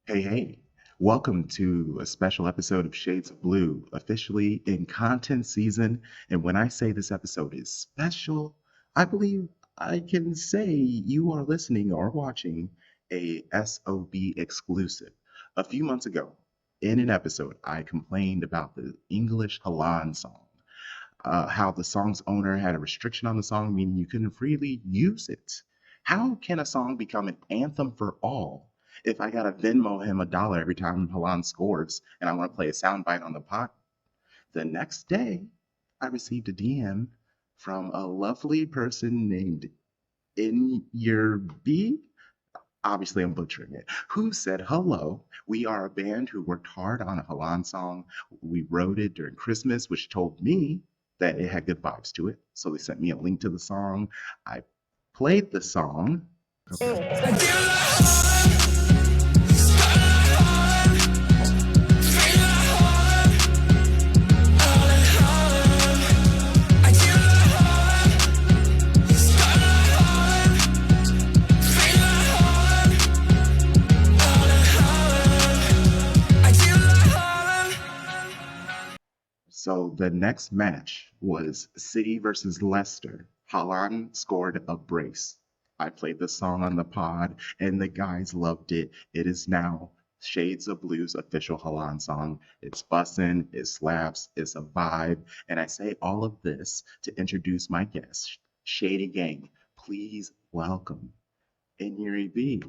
Hey, hey, welcome to a special episode of Shades of Blue, officially in content season. And when I say this episode is special, I believe I can say you are listening or watching a SOB exclusive. A few months ago, in an episode, I complained about the English Haaland song, how the song's owner had a restriction on the song, meaning you couldn't freely use it. How can a song become an anthem for all if I gotta Venmo him $1 every time Halan scores and I want to play a soundbite on the pot? The next day, I received a DM from a lovely person named In Your B. Obviously, I'm butchering it. Who said, "Hello, we are a band who worked hard on a Haaland song. We wrote it during Christmas," which told me that it had good vibes to it. So they sent me a link to the song. I played the song. Okay. So the next match was City versus Leicester. Haaland scored a brace. I played the song on the pod, and the guys loved it. It is now Shades of Blue's official Haaland song. It's bussin', it slaps, it's a vibe. And I say all of this to introduce my guest, Shady Gang. Please welcome Inyuri B.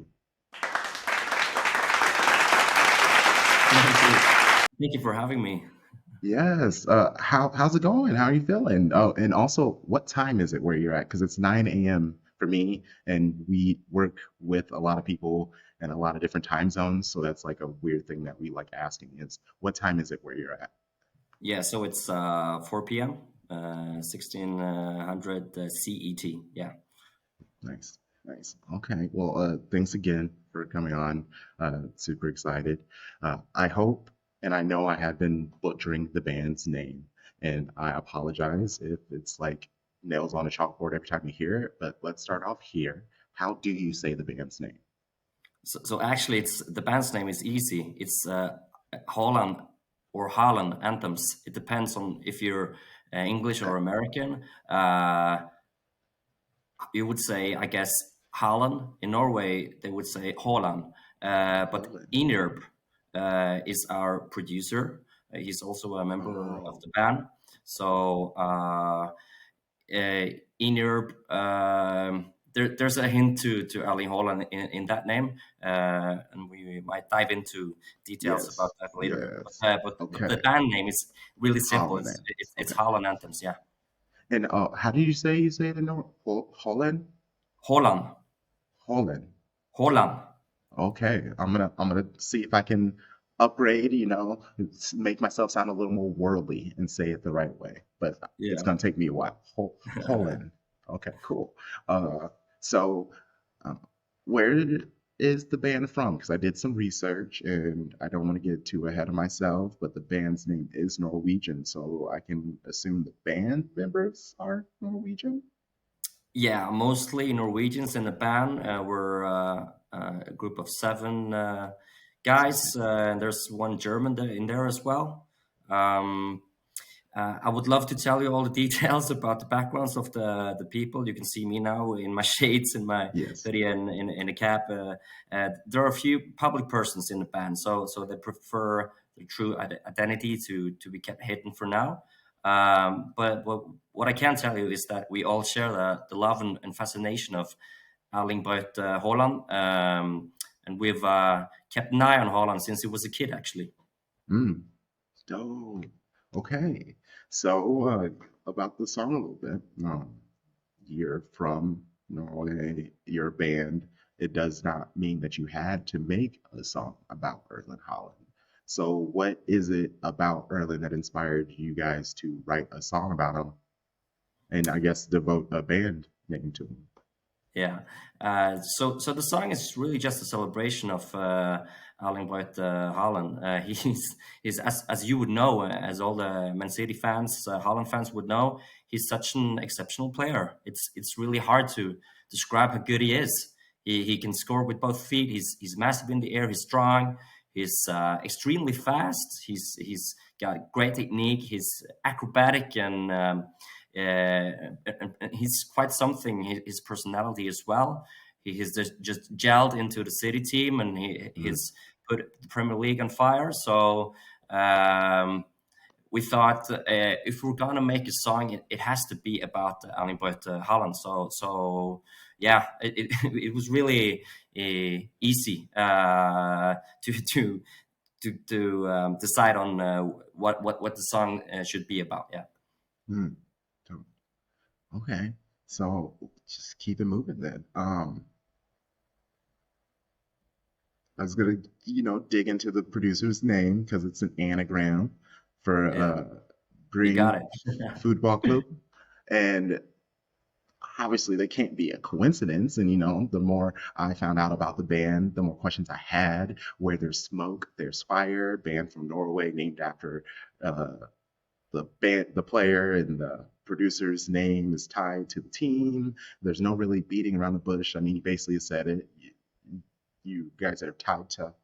Thank you for having me. Yes. How's it going? How are you feeling? Oh, and also, what time is it where you're at? Because it's 9 a.m. for me, and we work with a lot of people in a lot of different time zones. So that's like a weird thing that we like asking is, what time is it where you're at? Yeah, so it's 4 p.m., 1600 CET. Yeah. Nice, nice. Okay. Well, thanks again for coming on. Super excited. I hope, and I know I have been butchering the band's name, and I apologize if it's like nails on a chalkboard every time you hear it, but let's start off here. How do you say the band's name? So actually, it's the band's name is easy. It's Haaland or Haaland Anthems. It depends on if you're English Okay. or American. You would say, I guess, Haaland. In Norway, they would say Haaland. But Haaland. Inerb is our producer. He's also a member of Oh, the band. So Inerb, there's a hint to Erling Haaland in that name, and we might dive into details about yes, that later. yes. But the Okay. band name is really simple. Haaland It's Okay. Haaland Anthems. Yeah, And how do you say it in Holland? Haaland, Holland. Haaland. Okay, I'm gonna see if I can upgrade, make myself sound a little more worldly and say it the right way. But it's Yeah. gonna take me a while. Holland. Okay, cool. So um, where is the band from? Because I did some research and I don't want to get too ahead of myself, but the band's name is Norwegian, so I can assume the band members are Norwegian. Yeah, mostly Norwegians in the band. We're a group of seven guys, and there's one German in there as well. Um, I would love to tell you all the details about the backgrounds of the people. You can see me now in my shades, in my Yes. hoodie, and in a cap. There are a few public persons in the band, so they prefer the true identity to be kept hidden for now. But what I can tell you is that we all share the love and fascination of Erling Braut Haaland, and we've kept an eye on Haaland since he was a kid, actually. Mm. Oh, okay. So, about the song a little bit. You're from Norway, you're a band. It does not mean that you had to make a song about Erling Haaland. So, what is it about Erling that inspired you guys to write a song about him and I guess devote a band name to him? Yeah. So the song is really just a celebration of Erling Braut Haaland. He's as you would know, as all the Man City fans, Haaland fans would know, he's such an exceptional player. It's really hard to describe how good he is. He can score with both feet. He's massive in the air. He's strong. He's extremely fast. He's got great technique. He's acrobatic and he's quite something. His personality as well. He has just gelled into the city team, and Mm, he's put the Premier League on fire. So um, we thought if we're gonna make a song, it has to be about Erling Braut Haaland. So yeah, it was really easy to decide on what the song should be about. Yeah. mm. So, okay, so just keep it moving then. I was gonna, dig into the producer's name because it's an anagram for Yeah, you got Bring it. Football Club, and obviously they can't be a coincidence. And the more I found out about the band, the more questions I had. Where there's smoke, there's fire. Band from Norway, named after uh, the player, and the producer's name is tied to the team. There's no really beating around the bush. I mean, he basically said it. You guys are tied to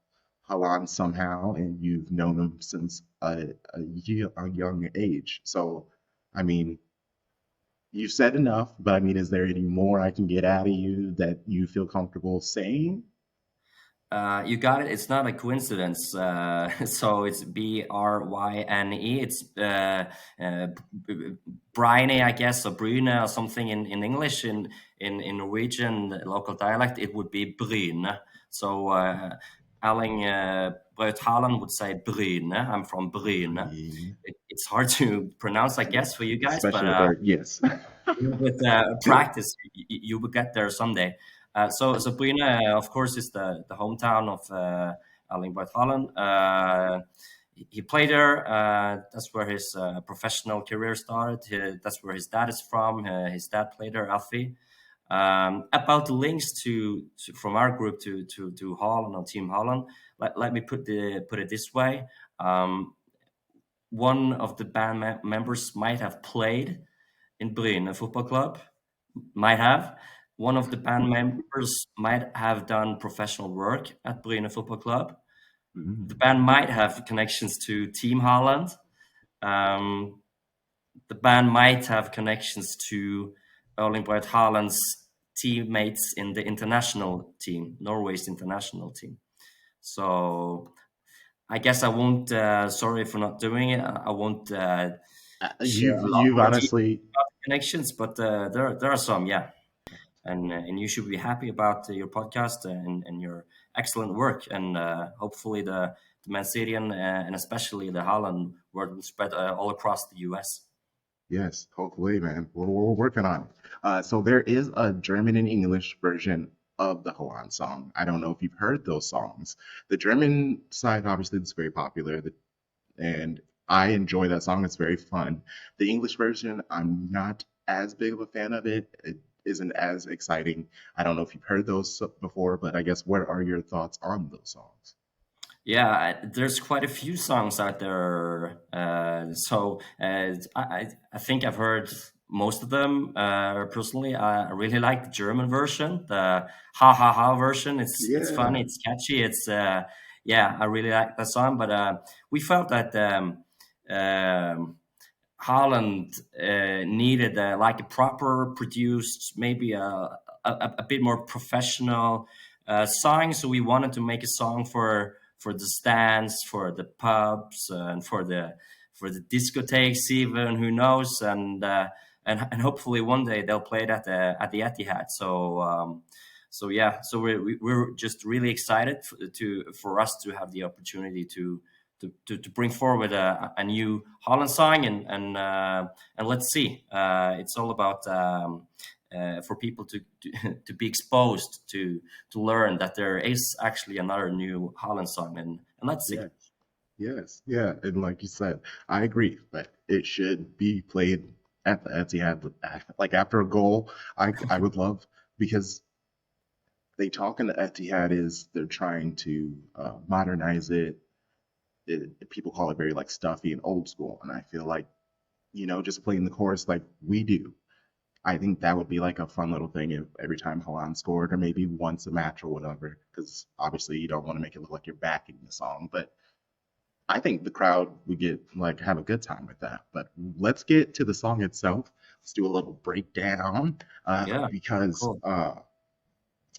Haaland somehow, and you've known him since a young age. So, I mean, you've said enough, but I mean, is there any more I can get out of you that you feel comfortable saying? You got it. It's not a coincidence. So it's Bryne. It's Bryne, I guess, or Brune or something in English. In Norwegian local dialect, it would be Bryne. So Erling Braut Haaland would say Bryne. I'm from Bryne. Green, It's hard to pronounce, I guess, for you guys, but especially with our yes. with practice, you will get there someday. So Brune, of course, is the hometown of Erling Braut Haaland. He played there. That's where his professional career started. That's where his dad is from. His dad played there, Alfie. About the links from our group to Haaland or Team Haaland, let me put it this way. One of the band members might have played in Bryne Football Club, might have. One of the band members might have done professional work at Bryne Football Club. The Mm, band might have connections to Team Haaland. Um, the band might have connections to Erling Braut Haaland's teammates in the international team, Norway's international team. So I guess I won't. Sorry for not doing it. I won't share you've a lot you've more details honestly about the connections, but there are some, yeah. And you should be happy about your podcast and your excellent work. And hopefully the Man City and especially the Haaland word will spread all across the US. yes, hopefully, man. We're working on it. So there is a German and English version of the Haaland song. I don't know if you've heard those songs. The German side, obviously, is very popular, and I enjoy that song. It's very fun. The English version, I'm not as big of a fan of it. It isn't as exciting. I don't know if you've heard those before, but I guess what are your thoughts on those songs? Yeah, there's quite a few songs out there. I think I've heard most of them. Personally, I really like the German version, the ha ha ha version. It's funny, Yeah. it's catchy. It's yeah, I really like that song. But we felt that um, Holland needed like a proper produced, maybe a bit more professional song. So we wanted to make a song for the stands, for the pubs, and for the discotheques, even who knows, and hopefully one day they'll play it at the Etihad. So yeah, so we're just really excited for us to have the opportunity to bring forward a new Holland song and let's see. It's all about for people to be exposed to learn that there is actually another new Holland song and let's see. Yes. Yes. Yeah. And like you said, I agree, but it should be played at the Etihad, like after a goal. I would love because they talk in the Etihad is they're trying to modernize it. People call it very like stuffy and old school, and I feel like just playing the chorus like we do. I think that would be like a fun little thing if every time Haaland scored, or maybe once a match or whatever, because obviously you don't want to make it look like you're backing the song. But I think the crowd would get like have a good time with that. But let's get to the song itself. Let's do a little breakdown Yeah, because cool.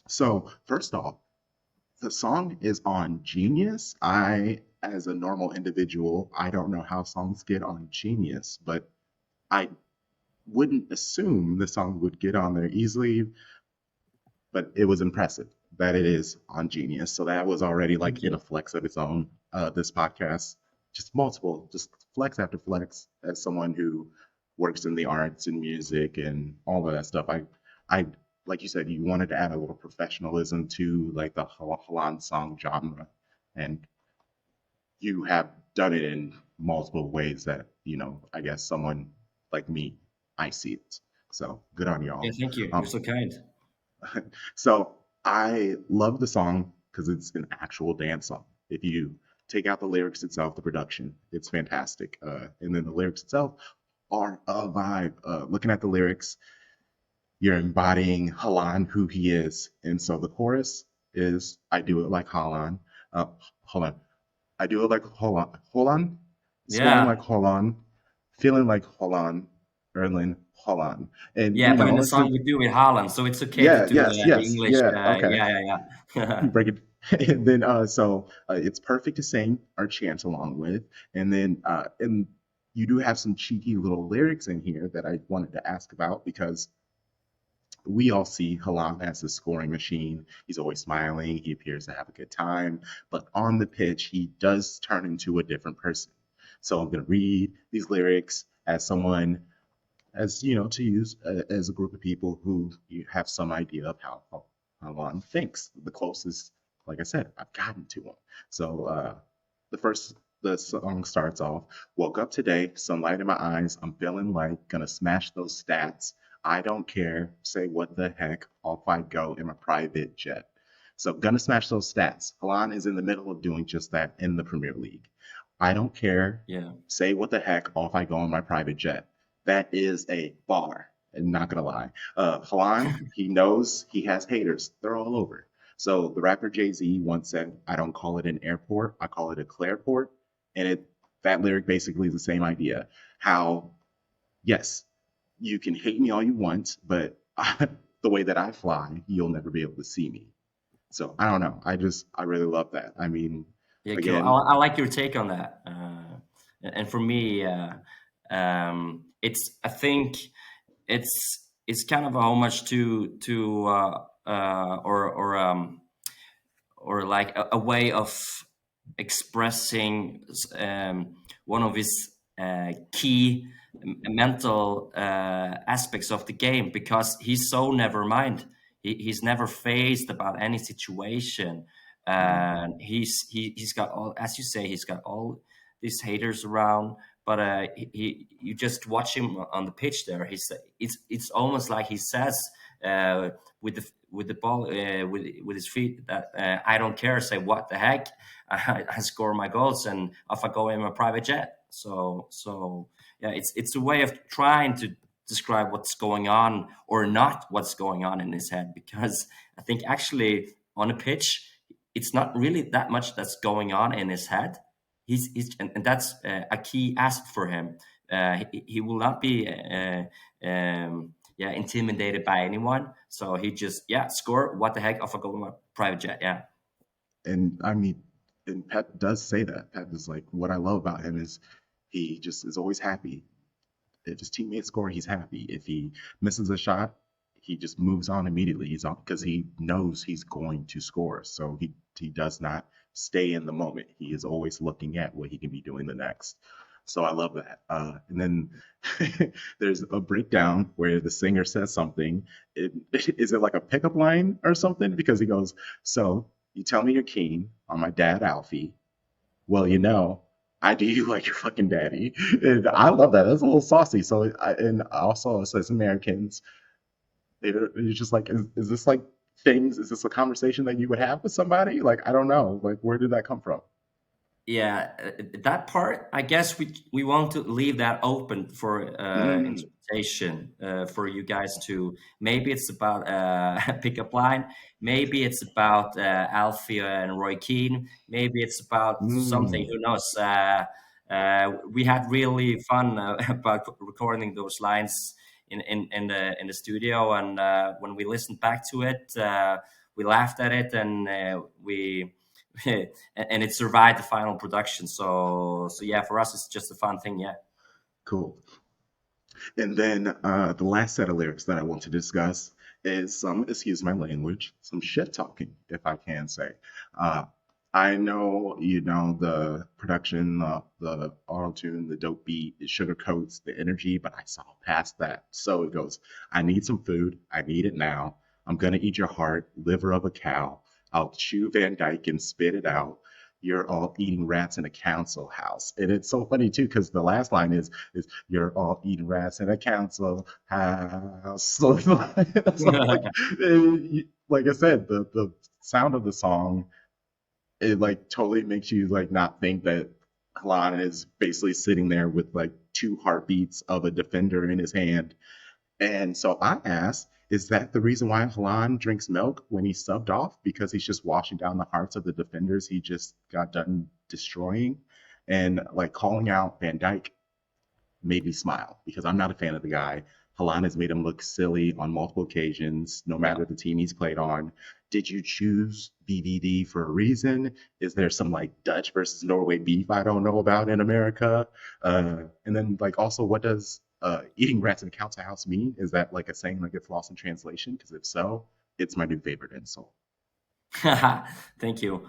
so first off, the song is on Genius. I, as a normal individual, I don't know how songs get on Genius, but I wouldn't assume the song would get on there easily, but it was impressive that it is on Genius. So that was already Thank like in you. a flex of its own. This podcast, just multiple, just flex after flex. As someone who works in the arts and music and all of that stuff, I, like you said, you wanted to add a little professionalism to like the Haaland song genre, and you have done it in multiple ways that I guess someone like me, I see it. So good on Yeah, y'all. thank you. You're Um, so kind. so I love the song because it's an actual dance song. If you take out the lyrics itself, the production, it's fantastic. And then the lyrics itself are a vibe. Looking at the lyrics, you're embodying Haaland, who he is. And so the chorus is, I do it like Haaland. Hold on. I do it like Haaland. Haaland, scoring Yeah, like Haaland, feeling like Haaland, Erling Haaland. And, yeah. But in the it's song a, we do with Haaland, so it's okay to yeah, do yes, the yes, English. yeah, okay. Yeah, yeah, You yeah. break it. And then it's perfect to sing or chant along with. And then and you do have some cheeky little lyrics in here that I wanted to ask about because we all see Haaland as a scoring machine. He's always smiling. He appears to have a good time. But on the pitch, he does turn into a different person. So I'm going to read these lyrics as someone, as to use as a group of people who you have some idea of how Lon thinks. The closest, like I said, I've gotten to him. So the song starts off. Woke up today, sunlight in my eyes. I'm feeling like gonna smash those stats. I don't care. Say what the heck. Off I go in my private jet. So gonna smash those stats. Halan is in the middle of doing just that in the Premier League. I don't care. Yeah, Say what the heck. Off I go in my private jet. That is a bar. And not gonna lie, Halan, he knows he has haters. They're all over. So the rapper Jay Z once said, "I don't call it an airport. I call it a clareport." And that lyric basically is the same idea. How yes, you can hate me all you want, but the way that I fly, you'll never be able to see me. So I don't know. I really love that. I mean, yeah. Cool. again, I like your take on that. And for me, it's I think it's kind of a homage to or like a way of expressing one of his key mental aspects of the game because he's so never mind. He's never phased about any situation, mhm. and he's got all, as you say, he's got all these haters around. But you just watch him on the pitch there. It's almost like he says with the ball with his feet that I don't care. Say what the heck, I score my goals and off I go in my private jet. So yeah, it's a way of trying to describe what's going on or not what's going on in his head because I think actually on a pitch it's not really that much that's going on in his head. And that's a key ask for him. He will not be yeah intimidated by anyone. So he just yeah score what the heck off a goal in my private jet. Yeah, And I mean, and Pep does say that. Pep is like, what I love about him is he just is always happy. If his teammates score, he's happy. If he misses a shot, he just moves on immediately. He's on because he knows he's going to score. So he does not stay in the moment. He is always looking at what he can be doing the next. So I love that. And then there's a breakdown where the singer says something. Is it like a pickup line or something? Because he goes, "So you tell me you're keen on my dad, Alfie. Well, I do you like your fucking daddy." And I love that. That's a little saucy. So, and also, as Americans, it's just like, is this like things? Is this a conversation that you would have with somebody? Like, I don't know. Like, where did that come from? Yeah, that part, I guess we want to leave that open for Mm, interpretation, for you guys to, maybe it's about a pickup line, maybe it's about Alfie and Roy Keane, maybe it's about something, mm, who knows. We had really fun about recording those lines in the studio, and when we listened back to it, we laughed at it, and we and it survived the final production. So yeah, for us, it's just a fun thing. Yeah. cool. And then the last set of lyrics that I want to discuss is some, excuse my language, some shit talking, if I can say. Uh, I know, you know, the production, the auto tune, the dope beat, it sugarcoats the energy, but I saw past that. So it goes, I need some food. I need it now. I'm going to eat your heart, liver of a cow. I'll chew Van Dyke and spit it out. You're all eating rats in a council house. And it's so funny too, because the last line is you're all eating rats in a council house. So, so like, like I said, the sound of the song, it like totally makes you like not think that Haaland is basically sitting there with like two heartbeats of a defender in his hand. And so I asked, is that the reason why Haaland drinks milk when he's subbed off? Because he's just washing down the hearts of the defenders he just got done destroying? And like calling out Van Dyke made me smile because I'm not a fan of the guy. Haaland has made him look silly on multiple occasions, no Yeah. matter the team he's played on. Did you choose BVD for a reason? Is there some like Dutch versus Norway beef I don't know about in America? And then like also, what does eating rats in a council house mean? Is that like a saying that gets lost in translation? Because if so, it's my new favorite insult. Thank you.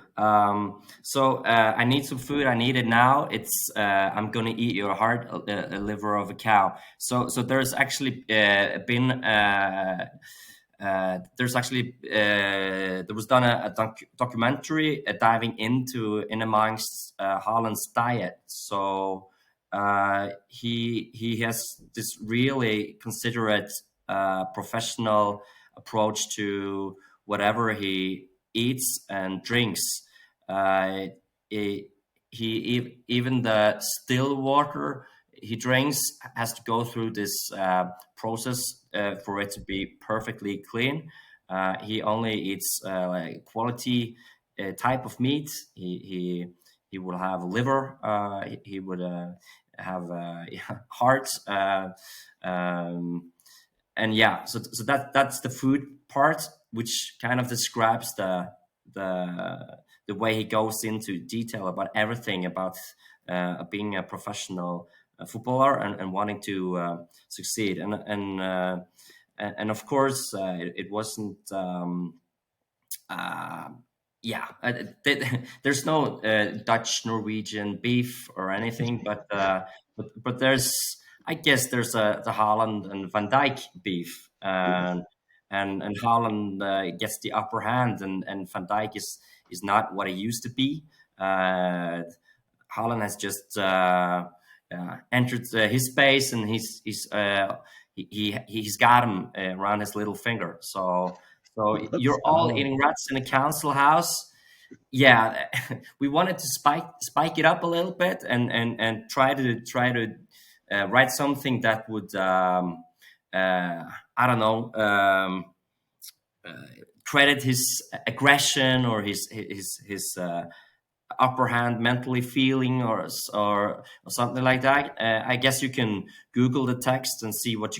So I need some food. I need it now. It's I'm gonna eat your heart, a liver of a cow. So there's actually been there's actually there was done a documentary diving into in amongst Haaland's diet. So he has this really considerate professional approach to whatever he eats and drinks. Uh, he, even the still water he drinks has to go through this process for it to be perfectly clean. He only eats like quality type of meat. He will have liver. He would have heart. Um, and yeah, so that's the food part, which kind of describes the way he goes into detail about everything about being a professional footballer and wanting to succeed. And of course, it wasn't. Uh, yeah, there's no Dutch Norwegian beef or anything, but there's, I guess there's the Haaland and Van Dijk beef, Yes. and Haaland gets the upper hand, and Van Dijk is not what he used to be. Haaland has just entered his space, and he's got him around his little finger. So Let's you're all go. eating rats in a council house. Yeah, we wanted to spike it up a little bit, and try to write something that would I don't know, credit his aggression or his upper hand mentally feeling, or something like that. I guess you can Google the text and see what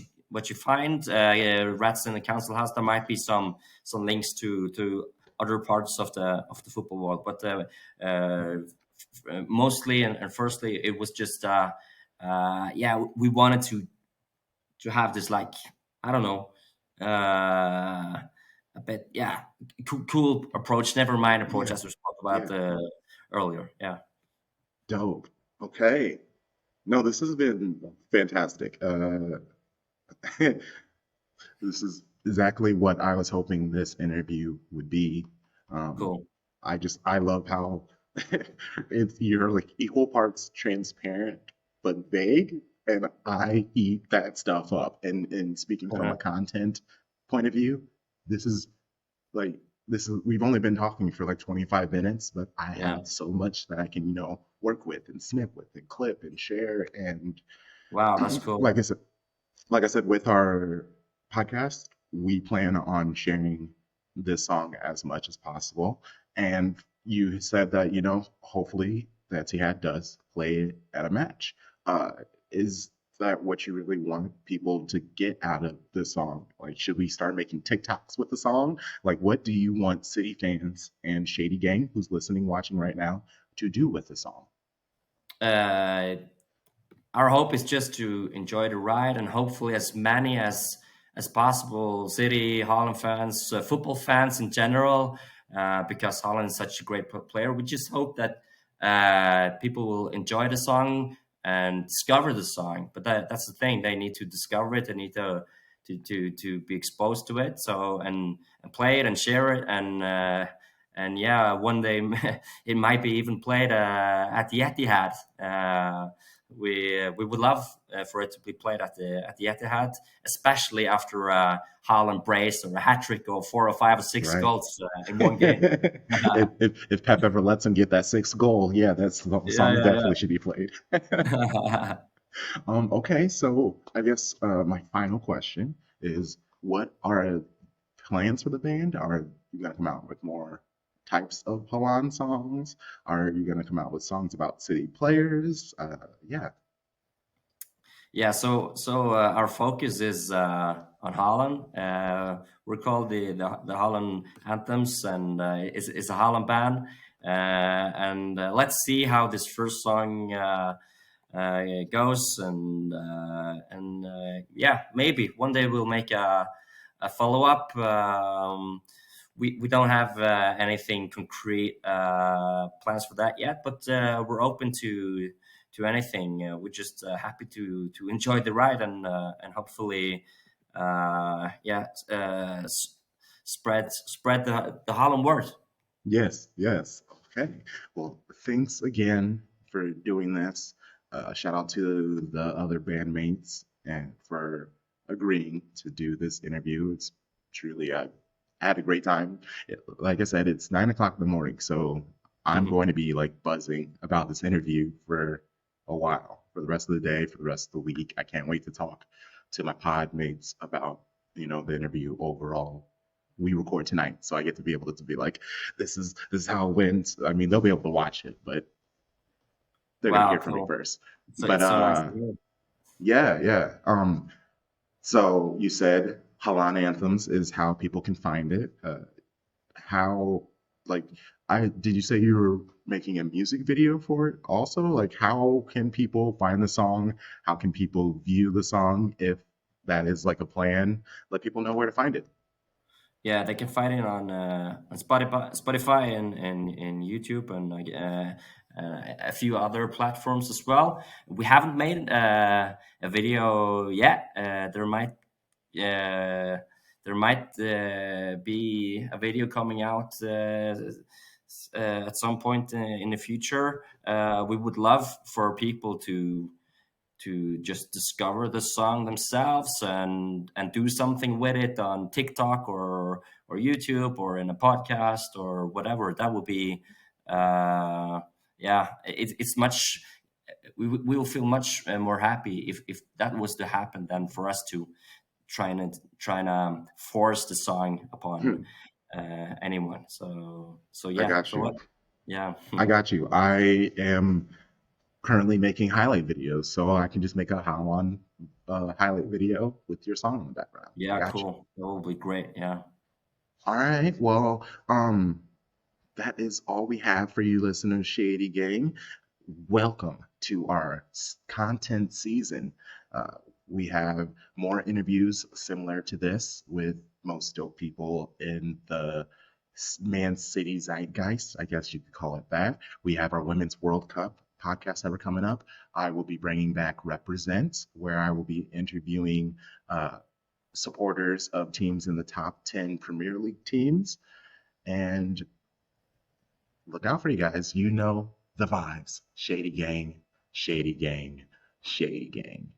you find. Rats in the council house. There might be some links to other parts of the football world, but mostly and firstly, it was just yeah, we wanted to have this, like, I don't know, a bit, yeah, cool approach, never mind approach, Yeah, as we spoke about yeah, earlier. Yeah, dope. Okay. No, this has been fantastic. This is exactly what I was hoping this interview would be. Um, cool. I love how you're like equal parts transparent but vague, and I eat that stuff up. And speaking from a content point of view, this is like this is we've only been talking for like 25 minutes, but I Yeah. have so much that I can, work with and snip with and clip and share. And Wow, that's cool. like I said, like I said, with our podcast, we plan on sharing this song as much as possible. And you said that, hopefully that Etihad does play it at a match. Uh, is that what you really want people to get out of the song? Like, should we start making TikToks with the song? Like, what do you want City fans and Shady Gang, who's listening, watching right now, to do with the song? Uh, our hope is just to enjoy the ride, and hopefully as many as possible City, Holland fans, football fans in general, because Holland is such a great player. We just hope that people will enjoy the song and discover the song. But that's the thing; they need to discover it. They need to be exposed to it. So and play it and share it and yeah, one day it might be even played at the Etihad. We would love for it to be played at the Etihad, especially after a Haaland brace or a hat trick or 4 or 5 or 6 Right. goals in one game. If Pep ever lets him get that sixth goal, yeah, that's the Yeah, song yeah, definitely should be played. yeah. Okay, so I guess my final question is, what are plans for the band? Are you gonna come out with more types of Haaland songs? Are you gonna come out with songs about city players? Yeah, Yeah, so our focus is on Holland. We're called the Holland Anthems, and it's a Holland band. And let's see how this first song goes, and yeah, maybe one day we'll make a follow up. We don't have anything concrete plans for that yet, but we're open to anything. We're just happy to enjoy the ride and hopefully, yeah, spread the Holland word. yes, yes. Okay. Well, thanks again for doing this. Shout out to the other bandmates and for agreeing to do this interview. It's truly, I had a great time. Like I said, it's 9 o'clock in the morning, so I'm Mhm. going to be like buzzing about this interview for a while, for the rest of the day, for the rest of the week. I can't wait to talk to my pod mates about, the interview overall. We record tonight, so I get to be able to be like, this is how it went. I mean, they'll be able to watch it, but they're gonna Wow, hear from me cool. first. So But it's so nice to hear. yeah, yeah. So you said Haaland Anthems is how people can find it. How, like, I did you say you were making a music video for it also? Like, how can people find the song? How can people view the song if that is like a plan? Let people know where to find it. Yeah, they can find it on Spotify and YouTube and a few other platforms as well. We haven't made a video yet. There might be a video coming out at some point in the future. We would love for people to just discover the song themselves and do something with it on TikTok or YouTube or in a podcast or whatever. That would be yeah. It's much. We will feel much more happy if that was to happen than for us to trying to force the song upon Hmm, anyone. So I yeah. got So you. what? Yeah. I got you. I am currently making highlight videos, so I can just make a Haaland highlight video with your song in the background. I Yeah. got you. Cool. That would be great. Yeah. All right. Well, that is all we have for you listeners, Shady Gang. Welcome to our content season. Uh, we have more interviews similar to this with most dope people in the Man City zeitgeist, I guess you could call it that. We have our Women's World Cup podcast that are coming up. I will be bringing back Represent, where I will be interviewing supporters of teams in the top 10 Premier League teams. And look out for you guys. You know the vibes. Shady gang, shady gang, shady gang.